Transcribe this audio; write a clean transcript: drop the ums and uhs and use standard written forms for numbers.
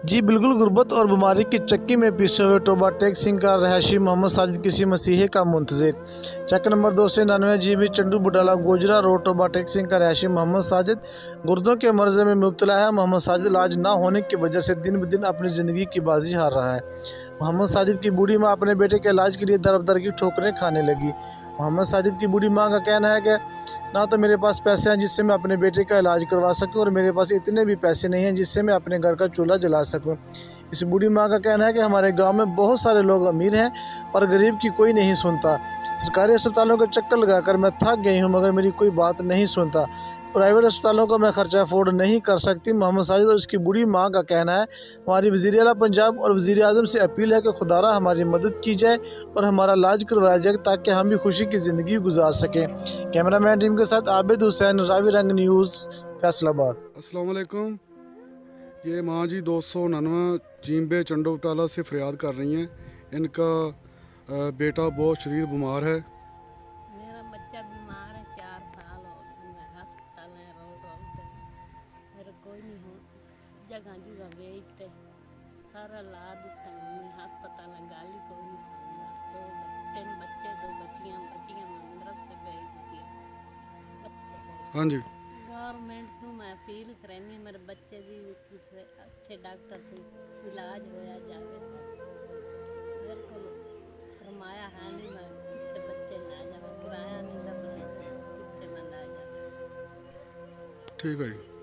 जी बिल्कुल, गुर्बत और बीमारी की चक्की में पिसे हुए टोबा टेक सिंह का रहायशी मोहम्मद साजिद किसी मसीहे का मुंतज़िर। Chak number 299 GB Chandu Butala Gojra road Toba Tek Singh का रहायशी मोहम्मद साजिद गुर्दों के मर्ज में मुब्तला है। मोहम्मद साजिद इलाज ना होने की वजह से दिन ब दिन अपनी ज़िंदगी की बाजी हार रहा है। मोहम्मद साजिद की बूढ़ी माँ अपने बेटे के इलाज के लिए दर की ठोकरें खाने लगी। मोहम्मद साजिद की बूढ़ी माँ का कहना है कि ना तो मेरे पास पैसे हैं जिससे मैं अपने बेटे का इलाज करवा सकूं, और मेरे पास इतने भी पैसे नहीं हैं जिससे मैं अपने घर का चूल्हा जला सकूं। इस बूढ़ी माँ का कहना है कि हमारे गांव में बहुत सारे लोग अमीर हैं पर गरीब की कोई नहीं सुनता। सरकारी अस्पतालों के चक्कर लगाकर मैं थक गई हूँ मगर मेरी कोई बात नहीं सुनता। प्राइवेट अस्पतालों का मैं खर्चा अफोर्ड नहीं कर सकती। मोहम्मद साजिद और उसकी बूढ़ी माँ का कहना है, हमारी वज़ीर आला पंजाब और वज़ीर आज़म से अपील है कि खुदारा हमारी मदद की जाए और हमारा इलाज करवाया जाए ताकि हम भी खुशी की ज़िंदगी गुजार सकें। कैमरामैन टीम के साथ आबिद हुसैन, रावी रंग न्यूज़, फैसलाबाद। अस्सलाम वालेकुम। ये माँ जी 299 जीम्बे चंडो बटाला से फरियाद कर रही हैं। इनका बेटा बहुत शदीद बीमार है। मेरा बच्चा बीमार है, 4 साल हो गए। मैं हस्पताल में रोते मेरे कोई नहीं हो जगह जगह बेचते सारा ला दिता। मैं हस्पताल में गाली कोई नहीं सुनता। तीन बच्चे, 2 बच्चियाँ मदरसे भेज दी। हाँ जी, गवर्नमेंट को मैं अपील करनी मेरे बच्चे की किसी अच्छे डॉक्टर से इलाज होया जाए। मेरे को फरमाया है नहीं मैं कितने बच्चे ला जावा, किराया नहीं लग रहा कितने मैं ला जावा। ठीक है जी।